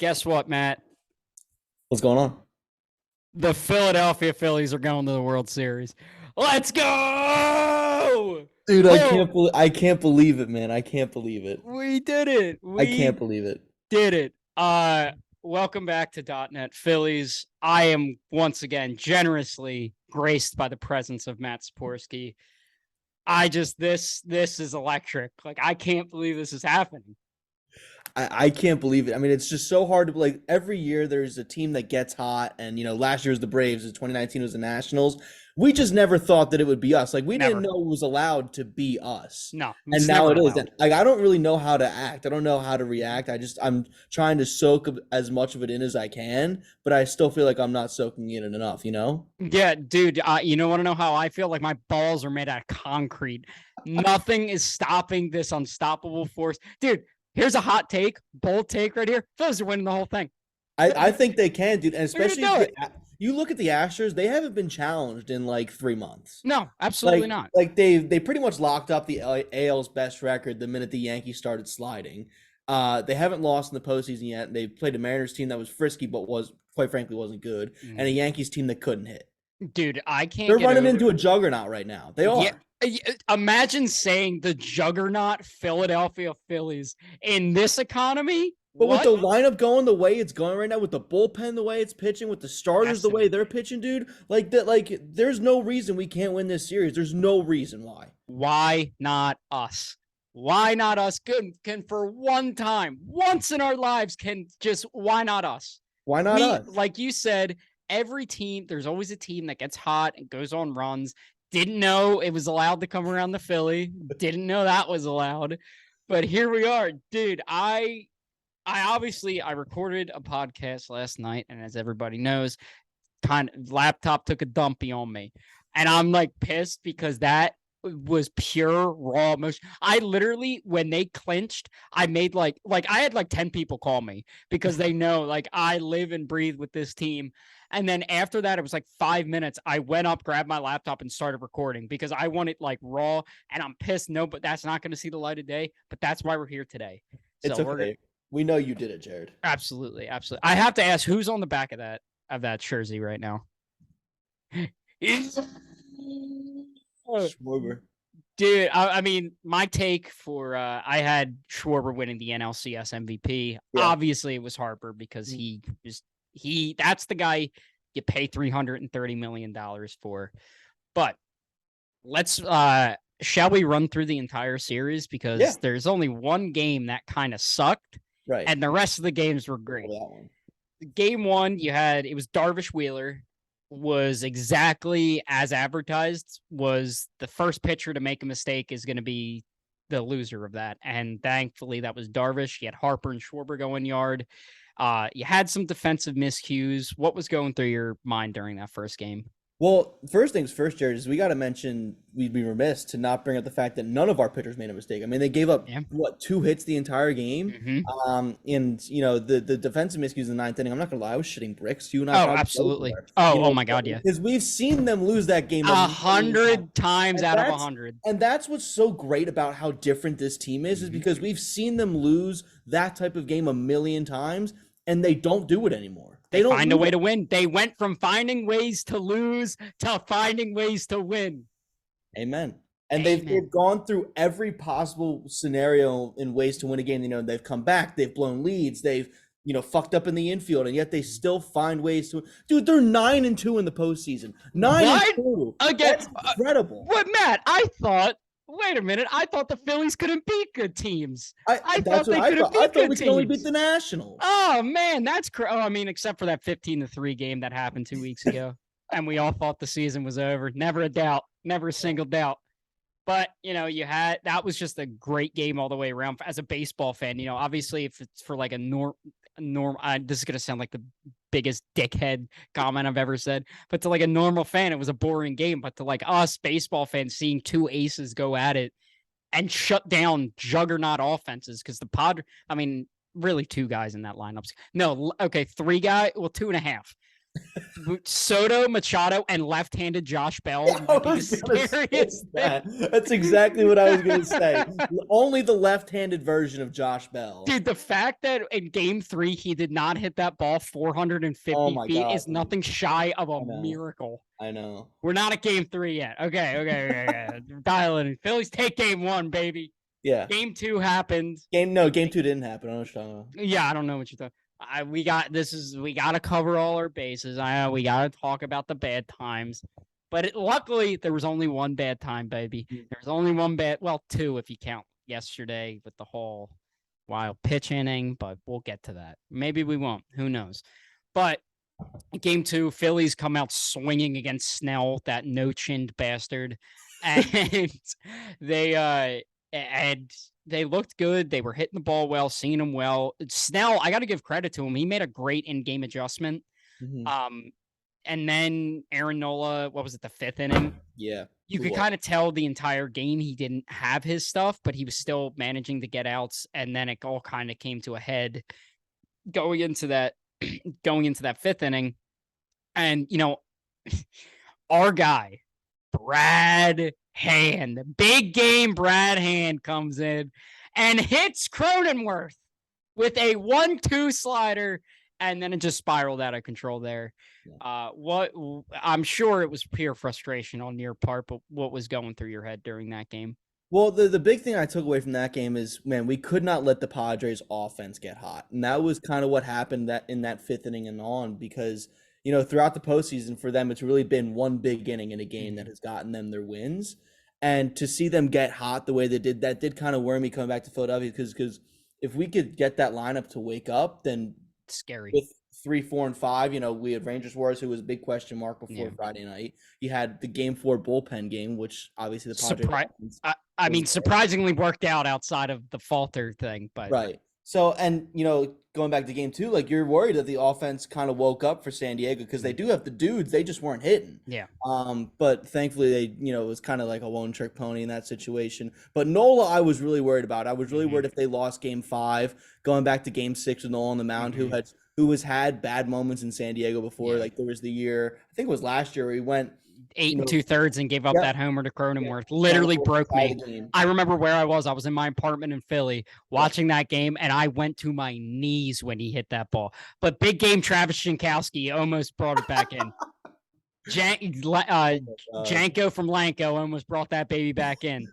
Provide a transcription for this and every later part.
Guess what, Matt? What's going on? The Philadelphia Phillies are going to the World Series. Let's go! Dude, Oh, I can't believe it, man. I can't believe it. we did it. I can't We believe it. did it. Welcome back to .NET Phillies. I am once again generously graced by the presence of Matt Szczypiorski. This is electric. Like, I can't believe this is happening. I can't believe it. I mean, it's just so hard to like every year there's a team that gets hot and last year was the Braves, 2019 was the Nationals. We just never thought that it would be us. Like we Never. didn't know it was allowed to be us. No, And it's now never it is. allowed. And like I don't really know how to act. I don't know how to react. I'm trying to soak as much of it in as I can, but I still feel like I'm not soaking it in enough, you know? Yeah, dude, you don't want to know how I feel? Like my balls are made out of concrete. Nothing is stopping this unstoppable force. Dude, here's a hot take, bold take right here. Phillies are winning the whole thing. I think they can, dude. And They're gonna especially do it. you look at the Astros, they haven't been challenged in like 3 months. No, absolutely Like not. like they pretty much locked up the AL's best record the minute the Yankees started sliding. They haven't lost in the postseason yet. They played a Mariners team that was frisky, but was quite frankly wasn't good, and a Yankees team that couldn't hit. Dude, I can't They're get running over. into a juggernaut right now. They Yeah, are. imagine saying the juggernaut Philadelphia Phillies in this economy. But with What? the lineup going the way it's going right now, with the bullpen the way it's pitching, with the starters the way they're pitching, dude, like that, like there's no reason we can't win this series. There's no reason why. Why not us? Why not us? Can for one time, once in our lives, why not us? Why not us? Like you said, every team, there's always a team that gets hot and goes on runs. Didn't know it was allowed to come around the Philly. Didn't know that was allowed. But here we are. Dude, I recorded a podcast last night, and as everybody knows, laptop took a dumpy on me. And I'm like pissed because that was pure raw emotion. I literally, when they clinched, I made like I had like 10 people call me because they know like I live and breathe with this team. And then after that, it was like 5 minutes. I went up, grabbed my laptop, and started recording because I want it like raw. And I'm pissed. No, but that's not going to see the light of day. But that's why we're here today. So It's okay. We know you did it, Jared. Absolutely. I have to ask, who's on the back of that jersey right now? Schwarber. Dude, I mean, my take for I had Schwarber winning the NLCS MVP. Yeah. Obviously, it was Harper because that's the guy you pay $330 million for. But let's shall we run through the entire series? Because there's only one game that kind of sucked. Right. And the rest of the games were great. Game one, it was Darvish Wheeler, was exactly as advertised, was the first pitcher to make a mistake is going to be the loser of that. And thankfully that was Darvish. You had Harper and Schwarber going yard. You had some defensive miscues. What was going through your mind during that first game? Well, first things first, Jared, is we got to mention we'd be remiss to not bring up the fact that none of our pitchers made a mistake. I mean, they gave up, 2 hits the entire game? Mm-hmm. And, the defensive miscues in the ninth inning, I'm not going to lie, I was shitting bricks. You and I absolutely. Oh, my God, yeah. Because we've seen them lose that game 100 times out of 100. And that's what's so great about how different this team is because we've seen them lose that type of game a million times, and they don't do it anymore. They don't find a way to win. They went from finding ways to lose to finding ways to win. Amen. And they've gone through every possible scenario in ways to win a game. They've come back, they've blown leads, they've fucked up in the infield, and yet they still find ways to. Dude, they're 9-2 in the postseason. 9-2 again. That's incredible. What, Matt? I thought. Wait a minute. I thought the Phillies couldn't beat good teams. I thought we could only beat the Nationals. Oh, man, that's crazy. Oh, I mean, except for that 15-3 game that happened 2 weeks ago. And we all thought the season was over. Never a doubt. Never a single doubt. But, that was just a great game all the way around. As a baseball fan, obviously if it's for like a this is going to sound like the biggest dickhead comment I've ever said, but to like a normal fan, it was a boring game. But to like us baseball fans, seeing two aces go at it and shut down juggernaut offenses, because really 2 guys in that lineup. No, okay, 3 guys, well, 2.5. Soto, Machado, and left-handed Josh Bell I might be the was gonna say scariest that. thing. That's exactly what I was gonna say. Only the left-handed version of Josh Bell. Dude, the fact that in game 3 he did not hit that ball Oh 450 my feet god, is dude. nothing shy of a I know. miracle. I know. We're not at game 3 yet. Okay. Dial it in. Phillies take game 1, baby. Yeah. Game 2 happened. Game 2 didn't happen. I don't know what you're talking about. Yeah, I don't know what you're talking. We got to cover all our bases. We got to talk about the bad times. But luckily, there was only one bad time, baby. There's only one bad, well, two if you count yesterday with the whole wild pitch inning, but we'll get to that. Maybe we won't. Who knows? But game 2, Phillies come out swinging against Snell, that no-chinned bastard. And they they looked good. They were hitting the ball well, seeing them well. Snell, I got to give credit to him. He made a great in-game adjustment. Mm-hmm. And then Aaron Nola, what was it, the 5th inning? Yeah. You could kind of tell the entire game he didn't have his stuff, but he was still managing to get outs. And then it all kind of came to a head going into that 5th inning. And, our guy, Brad Hand, big game Brad Hand comes in and hits Cronenworth with a 1-2 slider, and then it just spiraled out of control there. What I'm sure it was pure frustration on your part, but what was going through your head during that game? Well, the big thing I took away from that game is, man, we could not let the Padres offense get hot. And that was kind of what happened in that 5th inning and on, because throughout the postseason for them, it's really been one big inning in a game that has gotten them their wins. And to see them get hot the way they did, that did kind of worry me coming back to Philadelphia, because if we could get that lineup to wake up, then scary. With 3, 4, and 5, we had Rangers Warriors, who was a big question mark before Friday night. You had the game 4 bullpen game, which obviously the Padres. Surprisingly worked out outside of the falter thing, but right. So, and going back to game 2, like, you're worried that the offense kind of woke up for San Diego, because they do have the dudes, they just weren't hitting. Yeah. But thankfully they, it was kind of like a one-trick pony in that situation. But Nola, I was really worried about. I was really worried if they lost game 5, going back to game 6 with Nola on the mound, who has had bad moments in San Diego before. Like, there was the year, I think it was last year, where he went 8 2/3 and gave up that homer to Cronenworth. Literally broke me. I remember where I was. I was in my apartment in Philly watching that game, and I went to my knees when he hit that ball. But big game Travis Jankowski almost brought it back in. Janko from Lanko almost brought that baby back in.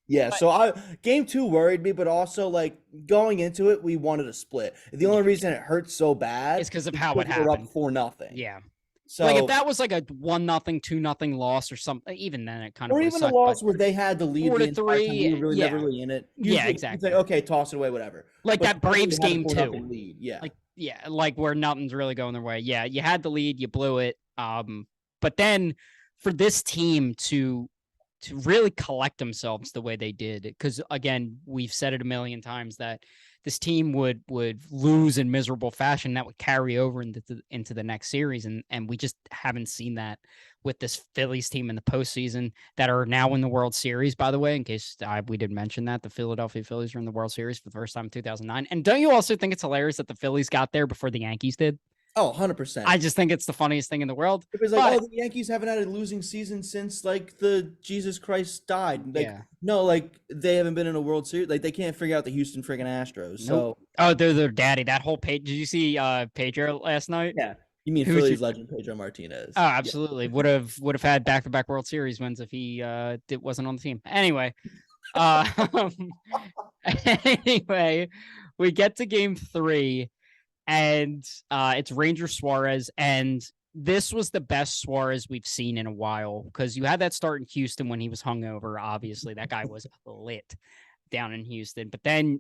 Yeah, so game 2 worried me, but also, like, going into it, we wanted a split. The only reason it hurt so bad is because of how it happened. We're up 4-0. Yeah. So, like, if that was like a 1-0, 2-0 loss or something, even then it kind of or even a loss where they had the lead 4-3, we were never really in it. Usually, exactly. Like, okay, toss it away, whatever. Like that Braves game 2. Lead. Yeah. Like where nothing's really going their way. Yeah, you had the lead, you blew it. But then for this team to really collect themselves the way they did, because again, we've said it a million times that this team would lose in miserable fashion. That would carry over into the next series. And we just haven't seen that with this Phillies team in the postseason that are now in the World Series, by the way, in case we didn't mention that. The Philadelphia Phillies are in the World Series for the first time in 2009. And don't you also think it's hilarious that the Phillies got there before the Yankees did? Oh, 100%. I just think it's the funniest thing in the world. It was like, the Yankees haven't had a losing season since, like, the Jesus Christ died. Like, no, like, they haven't been in a World Series. Like, they can't figure out the Houston friggin' Astros. Nope. So, they're their daddy. That whole page. Did you see Pedro last night? Yeah. You mean Phillies legend Pedro Martinez? Oh, absolutely. Yeah. Would have had back-to-back World Series wins if he wasn't on the team. Anyway, we get to game 3. And it's Ranger Suarez, and this was the best Suarez we've seen in a while, because you had that start in Houston when he was hungover. Obviously, that guy was lit down in Houston. But then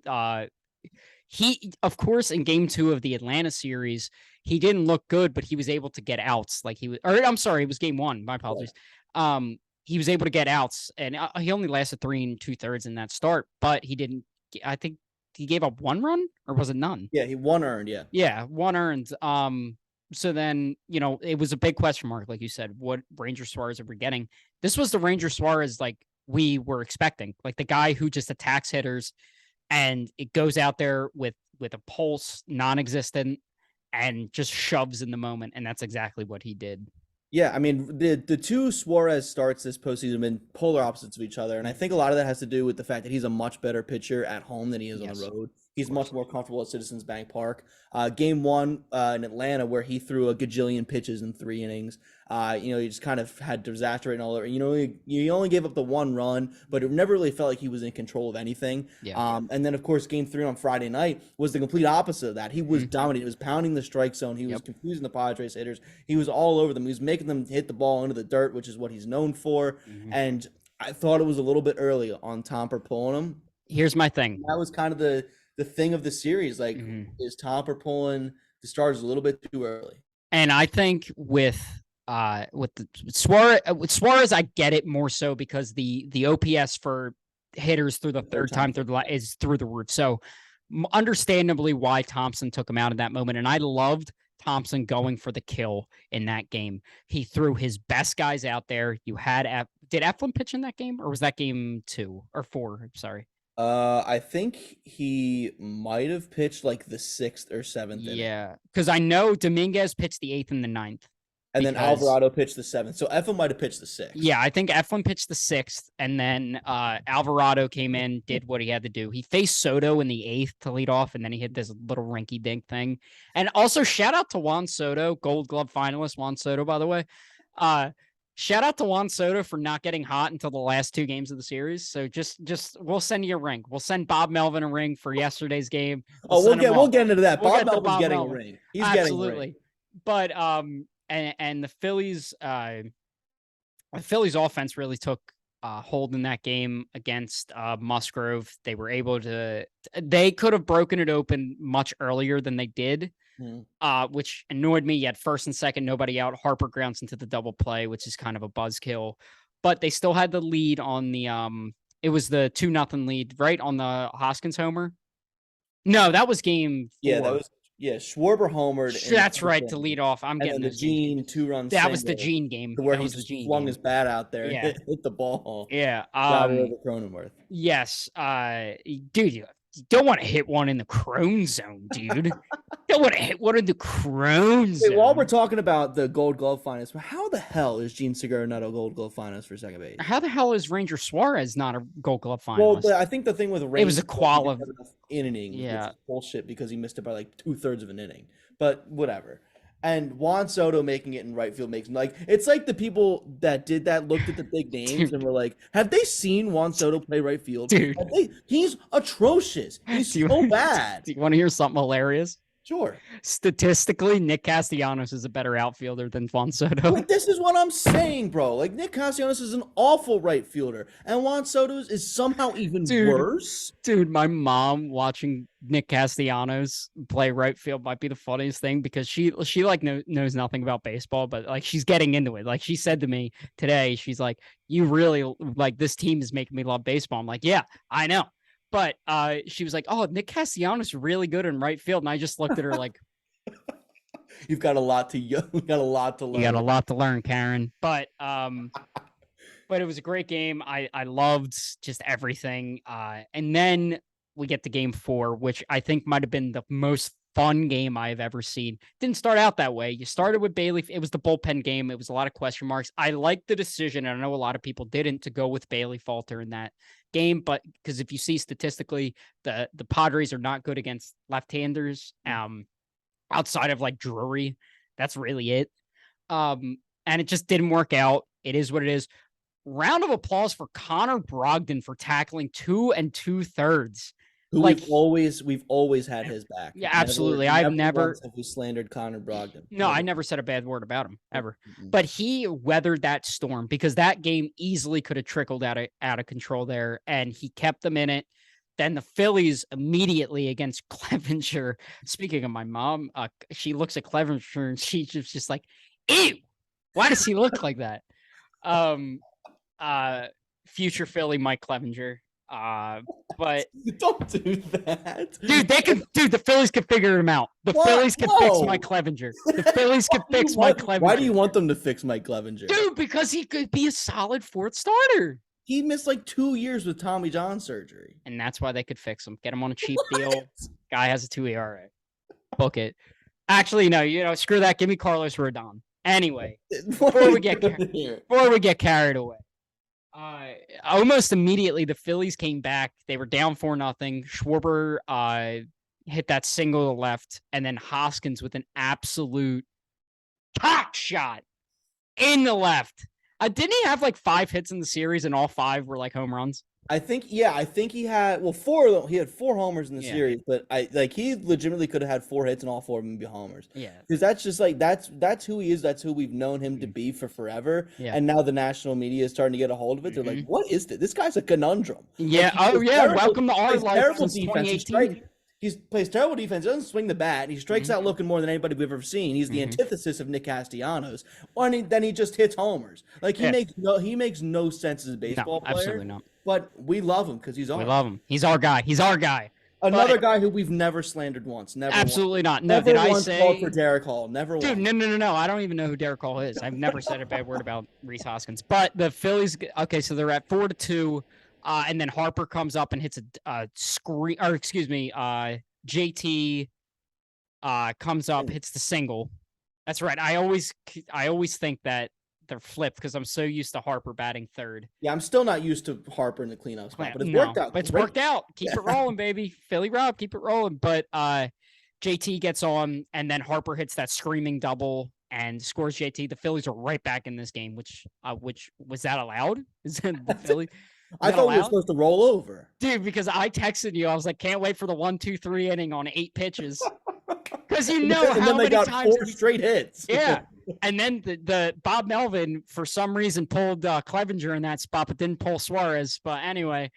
he, of course, in game 2 of the Atlanta series, he didn't look good, but he was able to get outs. Like it was game 1. My apologies. Yeah. He was able to get outs, and he only lasted 3 2/3 in that start, but he didn't. I think he gave up 1 run, or was it none? Yeah, he 1 earned, yeah. Yeah, 1 earned. So then, it was a big question mark, like you said, what Ranger Suarez are we getting? This was the Ranger Suarez like we were expecting, like the guy who just attacks hitters, and it goes out there with a pulse non-existent, and just shoves in the moment, and that's exactly what he did. Yeah, I mean the two Suarez starts this postseason have been polar opposites of each other, and I think a lot of that has to do with the fact that he's a much better pitcher at home than he is on the road. He's much more comfortable at Citizens Bank Park. Game one in Atlanta, where he threw a gajillion pitches in 3 innings. He just kind of had disaster and all that. He only gave up the 1 run, but it never really felt like he was in control of anything. Yeah. And then, of course, Game 3 on Friday night was the complete opposite of that. He was dominating. He was pounding the strike zone. He was confusing the Padres hitters. He was all over them. He was making them hit the ball into the dirt, which is what he's known for. And I thought it was a little bit early on Tomper pulling him. Here's my thing. That was kind of the thing of the series. Like, is Tomper pulling the Stars a little bit too early? And I think with Suarez, I get it more so because the OPS for hitters through the third time is through the roof. So understandably why Thompson took him out in that moment. And I loved Thompson going for the kill in that game. He threw his best guys out there. You had did Eflin pitch in that game, or was that game 2 or 4? I'm sorry. I think he might have pitched like the 6th or 7th. Yeah, because I know Dominguez pitched the 8th and the 9th. And then Alvarado pitched the 7th. So Eflin might have pitched the 6th. Yeah, I think Eflin pitched the 6th, and then Alvarado came in, did what he had to do. He faced Soto in the 8th to lead off, and then he hit this little rinky-dink thing. And also, shout out to Juan Soto, Gold Glove finalist Juan Soto, by the way. Shout out to Juan Soto for not getting hot until the last 2 games of the series. So just we'll send you a ring. We'll send Bob Melvin a ring for yesterday's game. We'll get into that. Bob Melvin's getting a ring. He's Absolutely. getting a ring. But and the Phillies offense really took hold in that game against Musgrove. They were able to. They could have broken it open much earlier than they did. Which annoyed me. You had first and second, nobody out. Harper grounds into the double play, which is kind of a buzzkill. But they still had the lead on the it was the 2-0 lead, right? On the Hoskins homer. No, that was game 4. Yeah, that was Schwarber homered. That's right, to lead off. I'm getting the Gene 2-run. That was the Gene game. Where that he was the Gene flung game. his bat out there and hit the ball. Yeah. Over Cronenworth. Yes. Dude, you don't want to hit one in the Crone zone, dude. Don't want to hit one in the Crone zone. While we're talking about the Gold Glove finals, how the hell is Gene Segura not a Gold Glove finalist for second base? How the hell is Ranger Suarez not a Gold Glove finalist? Well, but I think the thing with Ranger, it was a quality inning. Yeah, bullshit because he missed it by like 2/3 of an inning. But whatever. And Juan Soto making it in right field makes it's like the people that did that looked at the big names and were like, have they seen Juan Soto play right field? Dude, he's atrocious. He's so bad. Do you want to hear something hilarious? Sure. Statistically, Nick Castellanos is a better outfielder than Juan Soto. But this is what I'm saying, bro. Like, Nick Castellanos is an awful right fielder, and Juan Soto is somehow even worse. Dude, my mom watching Nick Castellanos play right field might be the funniest thing because she like knows nothing about baseball, but like she's getting into it. Like she said to me today, she's like, "You really like this team is making me love baseball." I'm like, "Yeah, I know." But she was like, "Oh, Nick Castellanos is really good in right field," and I just looked at her like, "You've got a lot to learn. You got a lot to learn, Karen." But it was a great game. I loved just everything. And then we get to game 4, which I think might have been the most fun game I've ever seen. Didn't start out that way. You started with Bailey. It was the bullpen game. It was a lot of question marks. I liked the decision, and I know a lot of people didn't, to go with Bailey Falter in that game, but because if you see statistically, the Padres are not good against left-handers. Outside of like Drury, that's really it. And it just didn't work out. It is what it is. Round of applause for Connor Brogdon for tackling 2 2/3. Who like we've always had his back. Yeah, absolutely. I've never have we slandered Connor Brogdon. No, I never said a bad word about him ever. But he weathered that storm because that game easily could have trickled out of control there, and he kept them in it. Then the Phillies immediately against Clevenger. Speaking of my mom, she looks at Clevenger and she's just like, "Ew, why does he look like that?" Future Philly Mike Clevenger. But don't do that, dude. The Phillies can figure him out. The Phillies can fix Mike Clevenger. The Phillies can fix Mike Clevenger. Why do you want them to fix Mike Clevenger? Dude, because he could be a solid 4th starter. He missed like 2 years with Tommy John surgery, and that's why they could fix him. Get him on a cheap deal. Guy has a 2 ERA. Book it. Actually, no. Screw that. Give me Carlos Rodon. Anyway, before we get carried away, almost immediately the Phillies came back. They were down 4-0. Schwarber hit that single to left, and then Hoskins with an absolute cock shot in the left. Didn't he have like 5 hits in the series, and all 5 were like home runs? I think he had 4. He had 4 homers in the series, but he legitimately could have had 4 hits and all 4 of them be homers. Yeah, because that's just like that's who he is. That's who we've known him to be for forever. Yeah. And now the national media is starting to get a hold of it. They're like, "What is this? This guy's a conundrum." Yeah. Welcome to our life since 2018. He plays terrible defense, doesn't swing the bat, he strikes out looking more than anybody we've ever seen. He's the antithesis of Nick Castellanos. Then he just hits homers. Like he makes no sense as a baseball player. Absolutely not. But we love him because he's ours. We love him. He's our guy. Another guy who we've never slandered once. Never. Absolutely not. No, never did once I say called for Derek Hall? Never dude, once. No. I don't even know who Derek Hall is. I've never said a bad word about Rhys Hoskins. But the Phillies. Okay, so they're at 4-2, and then Harper comes up and hits a screen. Or excuse me, JT comes up, hits the single. That's right. I always think that they're flipped because I'm so used to Harper batting third. Yeah, I'm still not used to Harper in the cleanup spot, but it's worked out. But it's worked out. Keep it rolling, baby. Philly Rob, keep it rolling. But JT gets on, and then Harper hits that screaming double and scores JT. The Phillies are right back in this game, which was that allowed? Is that the Philly? I thought we were supposed to roll over. Dude, because I texted you. I was like, can't wait for the 1-2-3 inning on 8 pitches. Because you know how many times 4 straight hits. Yeah. And then the Bob Melvin, for some reason, pulled Clevenger in that spot, but didn't pull Suarez. But anyway,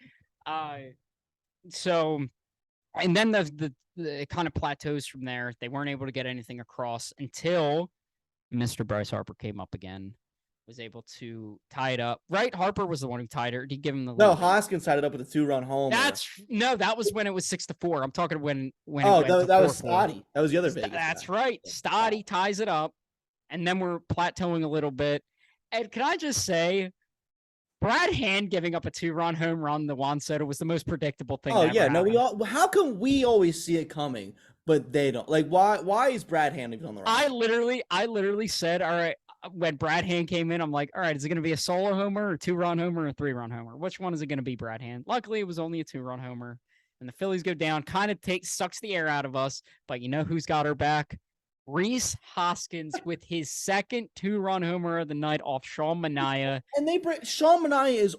so, and then the it kind of plateaus from there. They weren't able to get anything across until Mr. Bryce Harper came up again. Was able to tie it up. Right? Harper was the one who tied it. Or did he give him the lead? No, Hoskins tied it up with a 2-run homer. That was when it was 6-4. I'm talking when that was Stoddy. That was the other Vegas. That's right. Stoddy ties it up, and then we're plateauing a little bit. And can I just say, Brad Hand giving up a 2-run home run to Juan Soto was the most predictable thing. Oh yeah, no, how come we always see it coming, but they don't? Like, why is Brad Hand even on the right? I literally said, all right. When Brad Hand came in, I'm like, all right, is it going to be a solo homer, or 2-run homer, or 3-run homer? Which one is it going to be, Brad Hand? Luckily, it was only a 2-run homer. And the Phillies go down, kind of sucks the air out of us. But you know who's got our back? Rhys Hoskins with his second 2-run homer of the night off Sean Manaea. And Sean Manaea is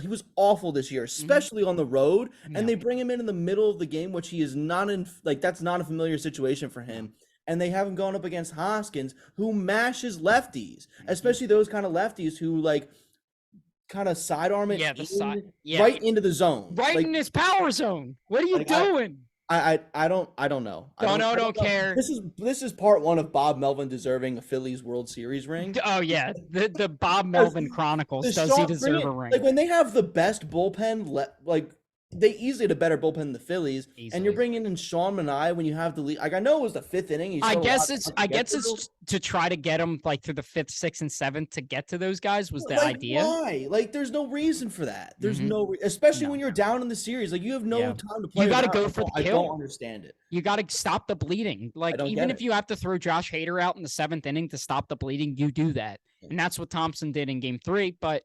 he was awful this year, especially on the road. Yeah. And they bring him in the middle of the game, which he is not in. Like, that's not a familiar situation for him. And they haven't gone up against Hoskins, who mashes lefties, especially those kind of lefties who like kind of sidearm it right into the zone, right in his power zone. What are you doing? I don't know. I don't care. This is part 1 of Bob Melvin deserving a Phillies World Series ring. Oh yeah, the Bob Melvin Chronicles. Does he deserve a ring? Like when they have the best bullpen, they easily had a better bullpen than the Phillies, and you're bringing in Sean Manaea when you have the lead. Like, I know it was the 5th inning. I guess it's to try to get them like through the 5th, 6th, and 7th to get to those guys was the idea. Why? Like, there's no reason for that. There's especially when you're down in the series. Like, you have no time to play. You got to go for the kill. I don't understand it. You got to stop the bleeding. Like, even if you have to throw Josh Hader out in the 7th inning to stop the bleeding, you do that, and that's what Thompson did in Game 3. But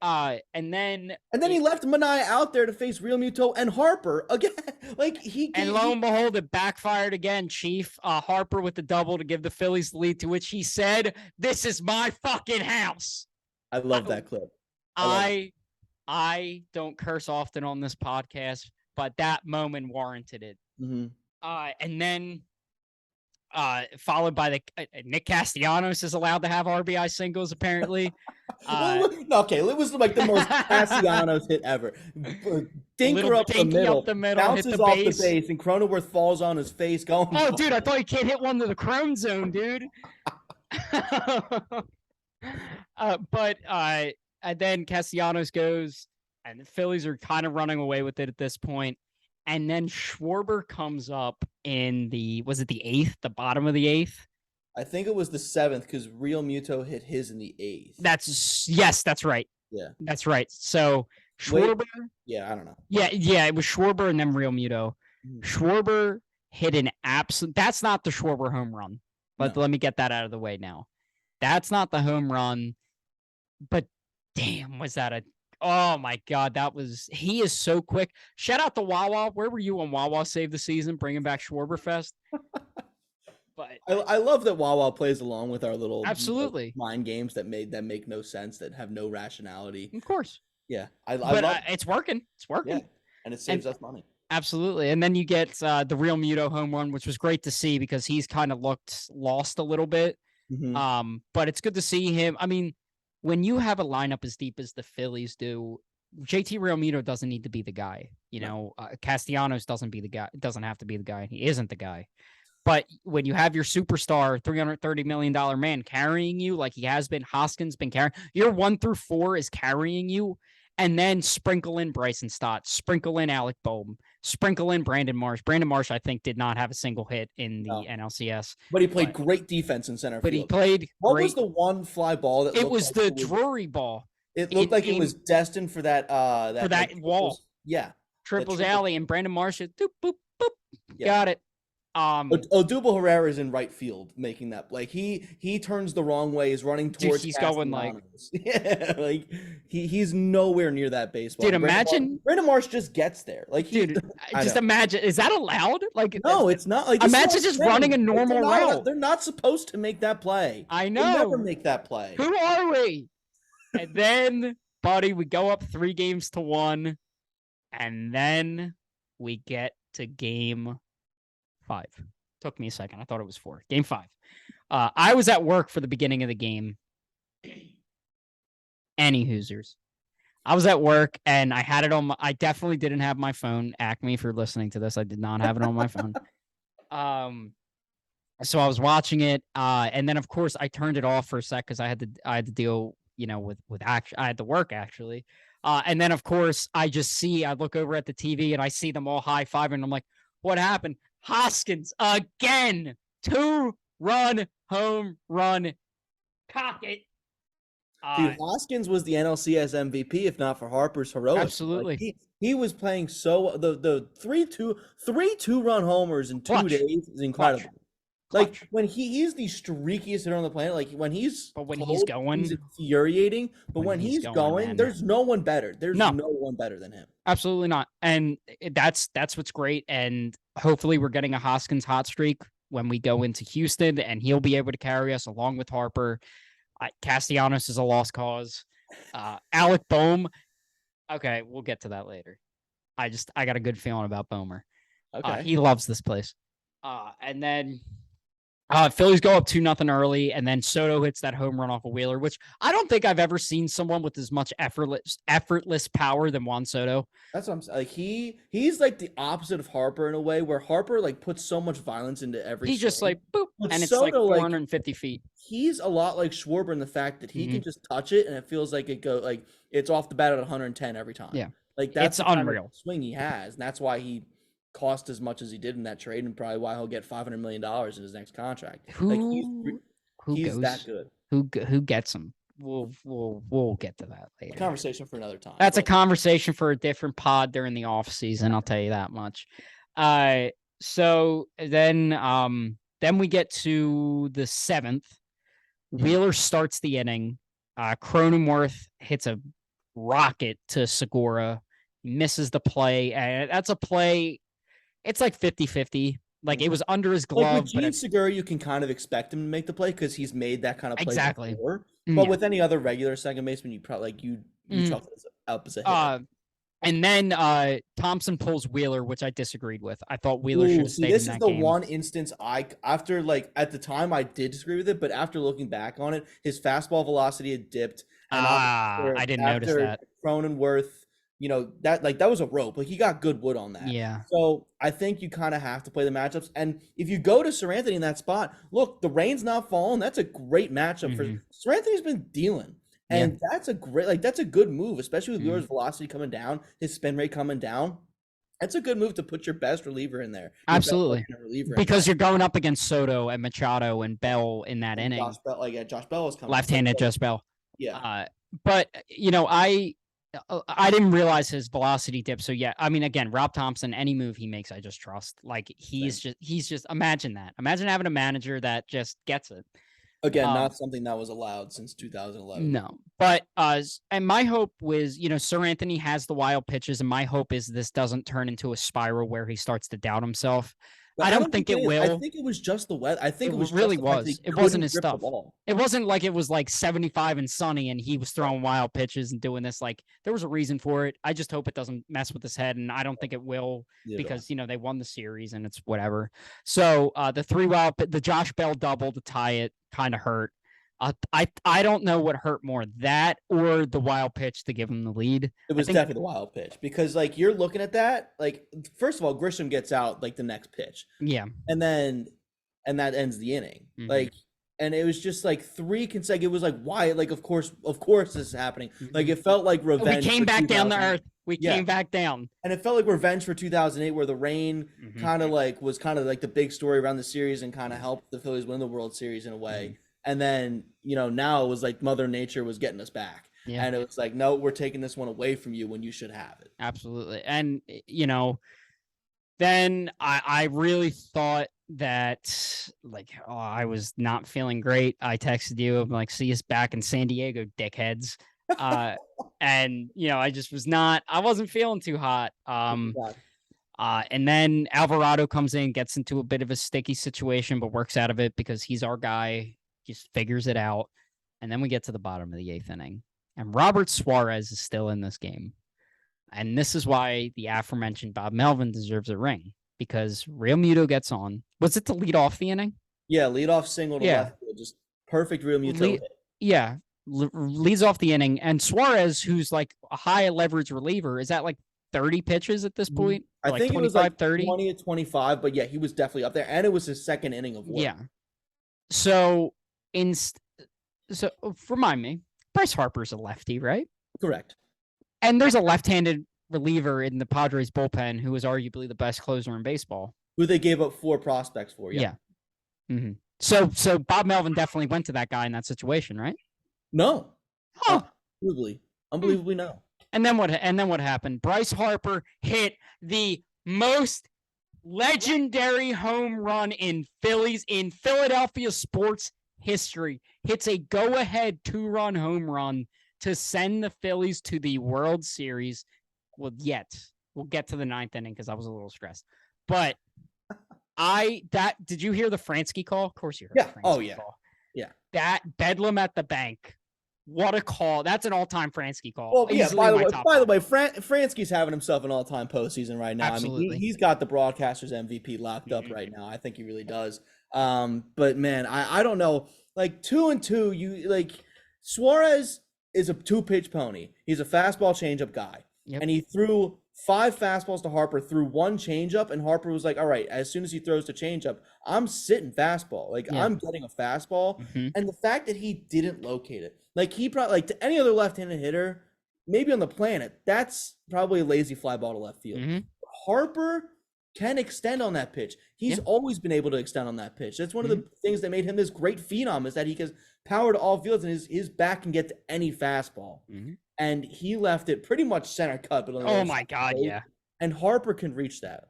and then he left Manaea out there to face Real Muto and Harper again. And lo and behold, it backfired again, Chief. Harper with the double to give the Phillies the lead, to which he said, "This is my fucking house." I love that clip. I don't curse often on this podcast, but that moment warranted it. And then followed by the Nick Castellanos is allowed to have RBI singles, apparently. Okay, it was like the most Castellanos hit ever. Dinker up the middle, bounces off the base, and Cronenworth falls on his face going. Oh, dude, I thought he can't hit one to the Crone zone, dude. And then Castellanos goes, and the Phillies are kind of running away with it at this point. And then Schwarber comes up in was it the 8th, the bottom of the 8th? I think it was the 7th because Real Muto hit his in the 8th. That's right. Yeah. That's right. So Schwarber. I don't know. Yeah, it was Schwarber and then Real Muto. Schwarber hit an absolute. That's not the Schwarber home run, but let me get that out of the way now. That's not the home run, but damn, was that a. Oh my God, he is so quick. Shout out to Wawa. Where were you when Wawa saved the season, bringing back Schwarberfest? But I love that Wawa plays along with our little absolutely mind games that make no sense, that have no rationality. Of course. Yeah, it's working. It's working. Yeah, and it saves us money. Absolutely. And then you get the Real Muto home run, which was great to see because he's kind of looked lost a little bit. Mm-hmm. But it's good to see him. I mean, when you have a lineup as deep as the Phillies do, JT Realmuto doesn't need to be the guy. Castellanos doesn't have to be the guy. He isn't the guy. But when you have your superstar, $330 million man carrying you like he has been, Hoskins been carrying, your 1 through 4 is carrying you, and then sprinkle in Bryson Stott, sprinkle in Alec Boehm, sprinkle in Brandon Marsh. Brandon Marsh, I think, did not have a single hit in the NLCS. But he played great defense in center field. But he played What great. was the one fly ball that it was the Drury ball. It looked like it was destined for that wall. Yeah. Triples alley, and Brandon Marsh, doop, boop, boop. Yeah. Got it. Odubel Herrera is in right field making that. Like he turns the wrong way, is running towards. He's going like, yeah, like he's nowhere near that baseball. Dude, imagine Brandon Marsh just gets there. Like just imagine. Is that allowed? Like no, it's not. Like imagine just running a normal route. They're not supposed to make that play. I know. They never make that play. Who are we? And then, buddy, we go up 3-1, and then we get to game 5. Took me a second. I thought it was 4. Game 5. I was at work for the beginning of the game. Any Hoosiers. I was at work and I had it on I definitely didn't have my phone. Acme, if you're listening to this, I did not have it on my phone. So I was watching it. And then of course I turned it off for a sec because I had to deal, with action. I had to work actually. And then of course I look over at the TV and I see them all high-fiving and I'm like, what happened? Hoskins again, 2-run home run. Cock it. Dude, Hoskins was the NLCS MVP if not for Harper's heroics. Absolutely. Like, he was playing so the 3-2-run homers in 2 days is incredible. Like when he's the streakiest hitter on the planet. Like when he's he's going, he's infuriating. But when he's going, there's no one better. There's no one better than him. Absolutely not. And that's what's great. And hopefully we're getting a Hoskins hot streak when we go into Houston, and he'll be able to carry us along with Harper. Castellanos is a lost cause. Alec Boehm. Okay, we'll get to that later. I got a good feeling about Boehmer. Okay, he loves this place. And then. Phillies go up 2-0 early, and then Soto hits that home run off of Wheeler, which I don't think I've ever seen someone with as much effortless power than Juan Soto. That's what I'm saying. Like he's like the opposite of Harper in a way, where Harper like puts so much violence into every. He's just like boop, and Soto, it's like 450 feet. He's a lot like Schwarber in the fact that he can just touch it, and it feels like it's off the bat at 110 every time. Yeah, like that's it's unreal swing he has, and that's why he cost as much as he did in that trade, and probably why he'll get $500 million in his next contract. He's that good. Who gets him? We'll get to that later. Conversation for another time. That's a conversation for a different pod during the off season. I'll tell you that much. So then we get to the 7th. Wheeler starts the inning. Cronenworth hits a rocket to Segura. He misses the play, and that's a play. It's like 50-50. Like it was under his glove. Like with Gene Segura, you can kind of expect him to make the play because he's made that kind of play exactly before. But with any other regular second baseman, you probably you chalk this up as a hit. And then Thompson pulls Wheeler, which I disagreed with. I thought Wheeler should have stayed in that game. This is the one instance after at the time I did disagree with it, but after looking back on it, his fastball velocity had dipped. And I didn't notice that. Cronenworth. That was a rope. Like he got good wood on that. Yeah. So I think you kind of have to play the matchups. And if you go to Seranthony in that spot, look, the rain's not falling. That's a great matchup for Seranthony's been dealing. And that's a good move, especially with Wheeler's velocity coming down, his spin rate coming down. That's a good move to put your best reliever in there. Absolutely. Because you're going up against Soto and Machado and Bell in that inning. Josh Bell was coming. Left-handed Josh Bell. Yeah. But I didn't realize his velocity dip. So yeah, I mean, again, Rob Thompson, any move he makes, I just trust. Like he's just imagine that. Imagine having a manager that just gets it. Again, not something that was allowed since 2011. No, but and my hope was, Sir Anthony has the wild pitches, and my hope is this doesn't turn into a spiral where he starts to doubt himself. But I don't think it will. I think it was just the weather. I think it was really just was. It wasn't his stuff. It wasn't like it was like 75 and sunny and he was throwing wild pitches and doing this. Like there was a reason for it. I just hope it doesn't mess with his head, and I don't think it will because they won the series and it's whatever. So the Josh Bell double to tie it kind of hurt. I don't know what hurt more, that or the wild pitch to give him the lead. It was definitely the wild pitch because, like, you're looking at that. Like, first of all, Grisham gets out like the next pitch, and that ends the inning. Like, and it was just like three consecutive. It was like, why? Like, of course, this is happening. Like, it felt like revenge. We came back down to earth. We came back down, and it felt like revenge for 2008, where the rain kind of was the big story around the series and kind of helped the Phillies win the World Series in a way. And then, now it was like Mother Nature was getting us back. Yeah. And it was like, no, we're taking this one away from you when you should have it. Absolutely. And, then I really thought that, like, I was not feeling great. I texted you, I'm like, see us back in San Diego, dickheads. And, I wasn't feeling too hot. And then Alvarado comes in, gets into a bit of a sticky situation, but works out of it because he's our guy. Just figures it out. And then we get to the bottom of the 8th inning. And Robert Suarez is still in this game. And this is why the aforementioned Bob Melvin deserves a ring. Because Real Muto gets on. Was it to lead off the inning? Yeah, lead off single to left field. Just perfect Real Muto hit. Yeah. Leads off the inning. And Suarez, who's like a high leverage reliever, is at like 30 pitches at this point? I think 25, it was like 30? 20 to 25, but yeah, he was definitely up there. And it was his second inning of work. Yeah. So remind me, Bryce Harper's a lefty, right? Correct. And there's a left-handed reliever in the Padres bullpen who is arguably the best closer in baseball. Who they gave up 4 prospects for, yeah. Mm-hmm. So Bob Melvin definitely went to that guy in that situation, right? No. Huh. Unbelievably no. And then what happened? Bryce Harper hit the most legendary home run in Philadelphia sports history. Hits a go-ahead 2-run home run to send the Phillies to the World Series. We'll get to the 9th inning because I was a little stressed. But did you hear the Fransky call? Of course you heard the Fransky call. Yeah. That Bedlam at the bank. What a call. That's an all-time Fransky call. Well, yeah, by the way, Fransky's having himself an all-time postseason right now. Absolutely. I mean, he's got the broadcaster's MVP locked up right now. I think he really does. But man, I don't know. Like 2-2, Suarez is a 2-pitch pony. He's a fastball changeup guy. Yep. And he threw 5 fastballs to Harper, threw 1 changeup, and Harper was like, all right, as soon as he throws the changeup, I'm sitting fastball. I'm getting a fastball. And the fact that he didn't locate it, he probably, to any other left-handed hitter, maybe on the planet, that's probably a lazy fly ball to left field. Harper can extend on that pitch. He's always been able to extend on that pitch. That's one of the things that made him this great phenom, is that he has power to all fields, and his back can get to any fastball. And he left it pretty much center cut. But oh my God, yeah. And Harper can reach that.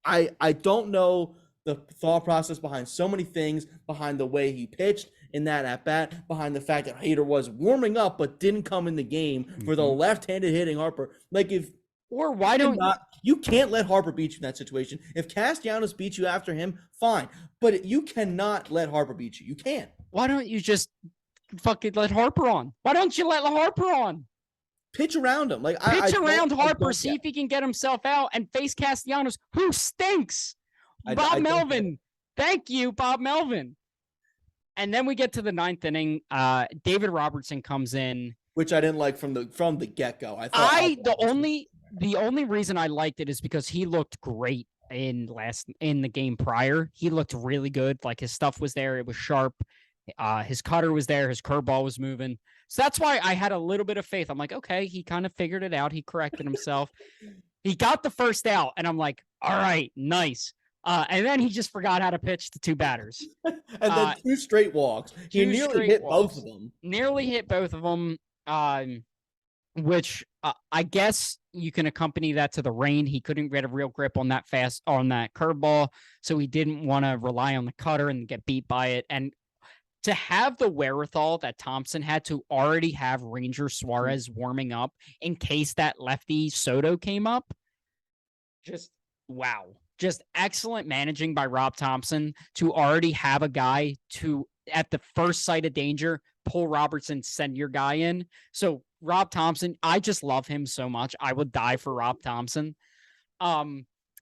I don't know the thought process behind so many things, behind the way he pitched in that at bat, behind the fact that Hader was warming up but didn't come in the game for the left-handed hitting Harper. You can't let Harper beat you in that situation. If Castellanos beats you after him, fine. But you cannot let Harper beat you. You can't. Why don't you just fucking let Harper on? Why don't you let Harper on? Pitch around him. Pitch around Harper, see if he can get himself out and face Castellanos, who stinks. Bob Melvin. Thank you, Bob Melvin. And then we get to the 9th inning. David Robertson comes in, which I didn't like from the get-go. The only reason I liked it is because he looked great in the game prior. He looked really good. Like, his stuff was there. It was sharp. His cutter was there. His curveball was moving. So that's why I had a little bit of faith. I'm like, okay, he kind of figured it out. He corrected himself. He got the first out, and I'm like, all right, nice. And then he just forgot how to pitch to 2 batters. And then 2 straight walks. He nearly hit both of them. Nearly hit both of them. which I guess you can accompany that to the rain. He couldn't get a real grip on that curveball, so he didn't want to rely on the cutter and get beat by it. And to have the wherewithal that Thompson had to already have Ranger Suarez warming up in case that lefty Soto came up, just wow. Just excellent managing by Rob Thompson to already have a guy to, at the first sight of danger, pull Robertson, send your guy in. So Rob Thompson, I just love him so much. I would die for Rob Thompson.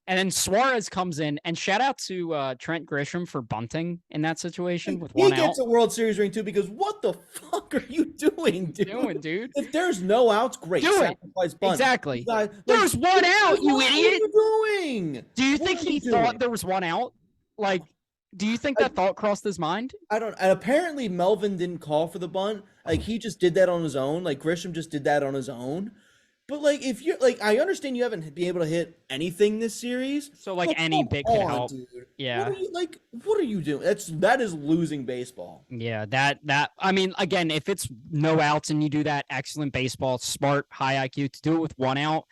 And then Suarez comes in, and shout out to Trent Grisham for bunting in that situation with one out. He gets a World Series ring too, because what the fuck are you doing, dude? If there's no outs, great. Do it. Bunt. Exactly. Guys, there's one out, you idiot. What are you doing? Do you think he thought there was one out? Like, do you think that thought crossed his mind? I don't. And apparently Melvin didn't call for the bunt. Like, he just did that on his own. Like, Grisham just did that on his own. But, like, if you're, like, I understand you haven't been able to hit anything this series. So, like, any bit could help. Dude. Yeah. What are you doing? That is losing baseball. Yeah, I mean, again, if it's no outs and you do that, excellent baseball, smart, high IQ. To do it with one out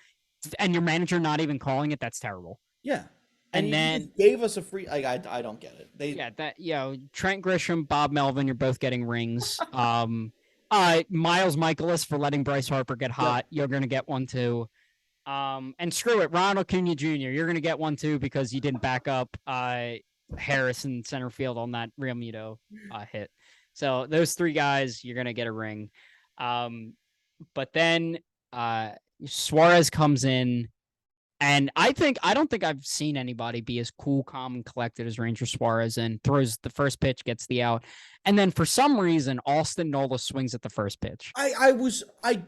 and your manager not even calling it, that's terrible. Yeah. And then gave us a free, like, I don't get it. Trent Grisham, Bob Melvin, you're both getting rings. Miles Michaelis for letting Bryce Harper get hot. Yep. You're going to get one too. And screw it, Ronald Acuna Jr., you're going to get one too because you didn't back up Harris in center field on that Real Muto hit. So those three guys, you're going to get a ring. But then Suarez comes in, and I don't think I've seen anybody be as cool, calm, and collected as Ranger Suarez, and throws the first pitch, gets the out. And then for some reason, Austin Nola swings at the first pitch. I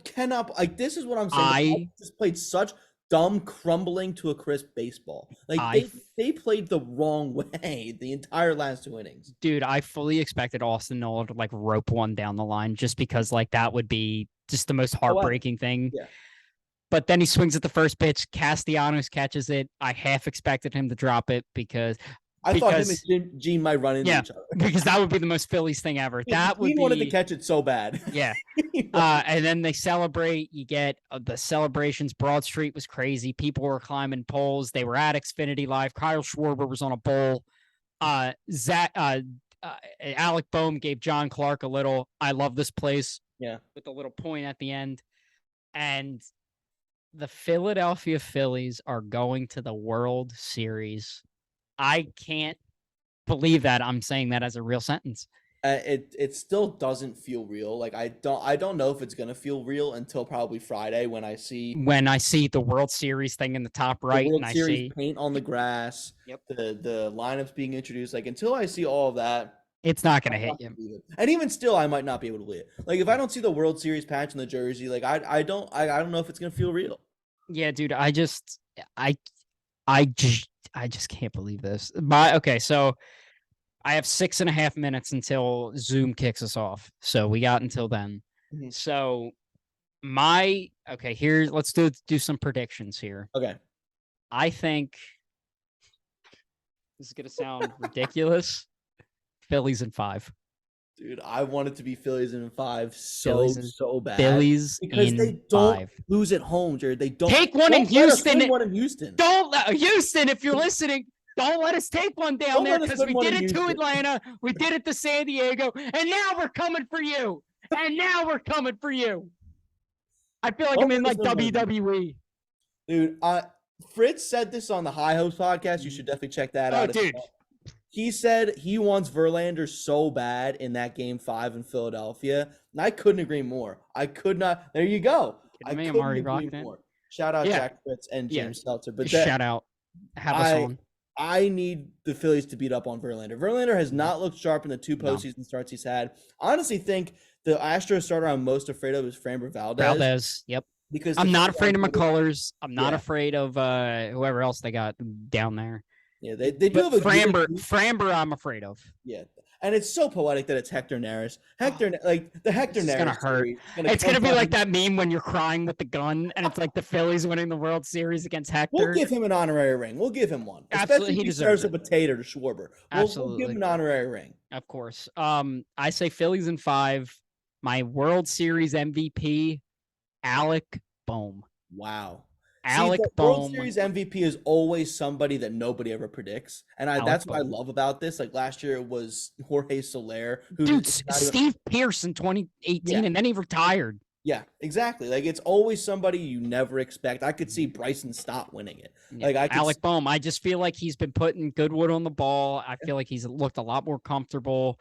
cannot, like, this is what I'm saying. I just played such dumb crumbling to a crisp baseball. Like, they played the wrong way the entire last 2 innings. Dude, I fully expected Austin Nola to, like, rope one down the line just because, like, that would be just the most heartbreaking thing. Yeah. But then he swings at the first pitch. Castellanos catches it. I half expected him to drop it because I thought him and Gene might run into each other. Because that would be the most Phillies thing ever. He wanted to catch it so bad. Yeah. And then they celebrate. You get the celebrations. Broad Street was crazy. People were climbing poles. They were at Xfinity Live. Kyle Schwarber was on a bowl. Alec Boehm gave John Clark a little, I love this place. Yeah. With a little point at the end. And the Philadelphia Phillies are going to the World Series. I can't believe that I'm saying that as a real sentence. It still doesn't feel real. Like, I don't know if it's gonna feel real until probably Friday when I see the World Series thing in the top right, and I see paint on the grass. Yep. The lineups being introduced. Like, until I see all of that, it's not gonna hit you. And even still, I might not be able to believe it. Like, if I don't see the World Series patch in the jersey, like, I don't know if it's gonna feel real. Yeah, dude, I just can't believe this. So I have 6.5 minutes until Zoom kicks us off. So we got until then. Mm-hmm. So let's do some predictions here. Okay. I think this is gonna sound ridiculous. Phillies in 5. Dude, I want it to be Phillies in 5 so bad. Phillies because in they don't 5. Lose at home, Jared. They don't take one in Houston. One in Houston. Don't let Houston, if you're listening, don't let us take one down there, because we did it to Atlanta, we did it to San Diego, and now we're coming for you. I feel like I'm in like WWE. Dude, Fritz said this on the High Hopes podcast. You should definitely check that out. Dude. He said he wants Verlander so bad in that Game 5 in Philadelphia, and I couldn't agree more. I could not. There you go. I'm already rocking it. Shout out Jack Fritz and James Seltzer. But shout out. Have us on. I need the Phillies to beat up on Verlander. Verlander has not looked sharp in the 2 postseason starts he's had. I honestly think the Astros starter I'm most afraid of is Framber Valdez. Yep. Because I'm not afraid of McCullers. I'm not afraid of whoever else they got down there. Yeah, they do have a Framber I'm afraid of. Yeah. And it's so poetic that it's Hector Neris. Hector Neris. It's gonna hurt. It's gonna be like that meme when you're crying with the gun, and it's like the Phillies winning the World Series against Hector. We'll give him an honorary ring. We'll give him one. Absolutely, he deserves a potato to Schwarber. We'll give him an honorary ring. Of course. I say Phillies in 5. My World Series MVP, Alec Boehm. Wow. See, Alec the World Boehm. Series MVP is always somebody that nobody ever predicts, and Alec that's what I Boehm. love about this. Like last year, it was Jorge Soler, who Dude, is not even. Steve Pierce in Yeah, 2018, and then he retired. yeah, exactly. Like it's always somebody you never expect. I could see Bryson Stott winning it. Yeah, Like I could. Alec Boehm. I just feel like he's been putting good wood on the ball. I feel like he's looked a lot more comfortable,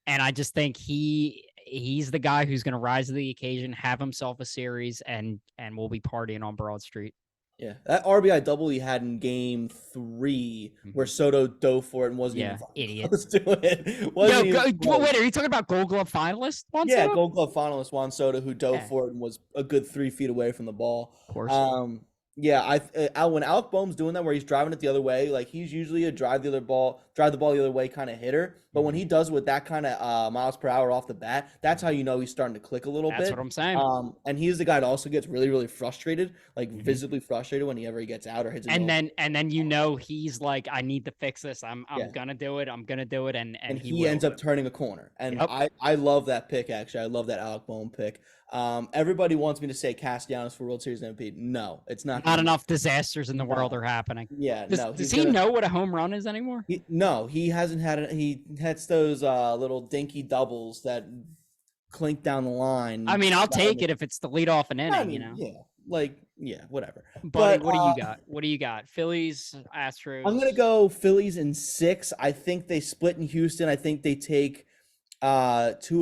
and I just think he's the guy who's going to rise to the occasion, have himself a series, and we'll be partying on Broad Street. Yeah, that RBI double he had in Game 3, where Soto dove for it and wasn't even Idiot. close to it. Yo, Wasn't even wait, are you talking about Gold Glove finalist? Yeah, Gold Glove finalist Juan Soto, who dove Yeah, for it and was a good 3 feet away from the ball. of course. Yeah, when Alec Boehm's doing that, where he's driving it the other way, like he's usually a drive the ball the other way kind of hitter. But when he does it with that kind of miles per hour off the bat, that's how you know he's starting to click a little bit. That's what I'm saying. And he's the guy that also gets really, really frustrated, like visibly frustrated whenever he gets out or hits. And then you know he's like, I need to fix this. I'm gonna do it. I'm gonna do it. And he ends up turning a corner. And I love that pick. Actually, I love that Alec Boehm pick. Everybody wants me to say Castellanos for World Series MVP. No, it's not. Not enough disasters in the world are happening. Yeah, does he know what a home run is anymore? No, he hasn't had it. He hits those little dinky doubles that clink down the line. I mean, I'll take it if it's to lead off an inning, you know. Yeah, whatever. But what do you got? What do you got? Phillies, Astros. I'm gonna go Phillies in 6. I think they split in Houston. I think they take 2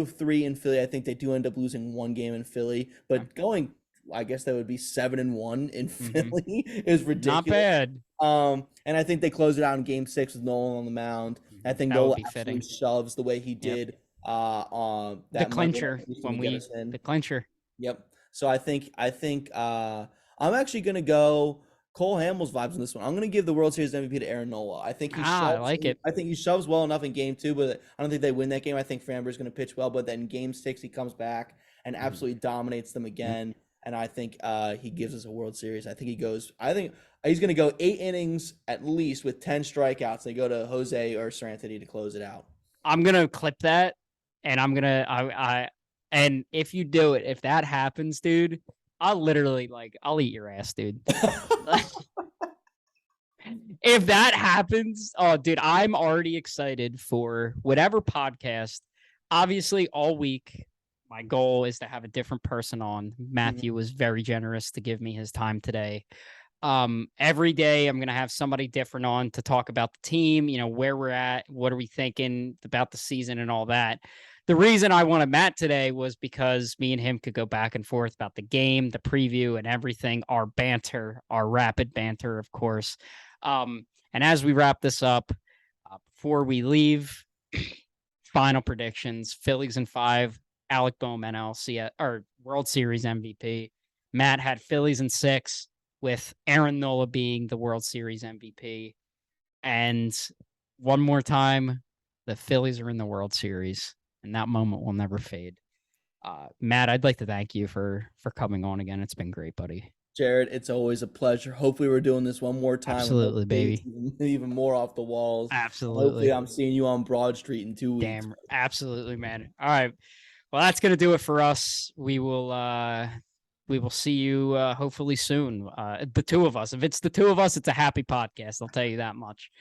of 3 in Philly. I think they do end up losing 1 game in Philly, but going, I guess that would be 7-1 in Philly is ridiculous. Not bad. And I think they close it out in Game 6 with Nolan on the mound. I think Nolan absolutely shoves the way he did on that the clincher the clincher. Yep. So I think I'm actually gonna go Cole Hamels vibes on this one. I'm going to give the World Series MVP to Aaron Nola. I think he shoves, I like it. I think he shoves well enough in Game 2, but I don't think they win that game. I think Framber's going to pitch well, but then in Game 6 he comes back and absolutely dominates them again. And I think he gives us a World Series. I think he's going to go 8 innings at least with 10 strikeouts. They go to Jose or Seranthony to close it out. I'm going to clip that, and I'm going to and if you do it, if that happens, dude, I'll eat your ass, dude. If that happens, oh, dude, I'm already excited for whatever podcast. Obviously, all week, my goal is to have a different person on. Matthew was very generous to give me his time today. Every day, I'm going to have somebody different on to talk about the team, where we're at, what are we thinking about the season and all that. The reason I wanted Matt today was because me and him could go back and forth about the game, the preview, and everything, our banter, our rapid banter, of course. And as we wrap this up, before we leave, final predictions, Phillies in 5, Alec Boehm, NLC, or World Series MVP. Matt had Phillies in 6, with Aaron Nola being the World Series MVP. And one more time, the Phillies are in the World Series. And that moment will never fade. Matt, I'd like to thank you for coming on again. It's been great, buddy. Jared, it's always a pleasure. Hopefully we're doing this one more time. Absolutely, baby. Even more off the walls. Absolutely. Hopefully I'm seeing you on Broad Street in 2 weeks. Damn, absolutely, man. All right. Well, that's going to do it for us. We will see you hopefully soon. The two of us. If it's the two of us, it's a happy podcast. I'll tell you that much.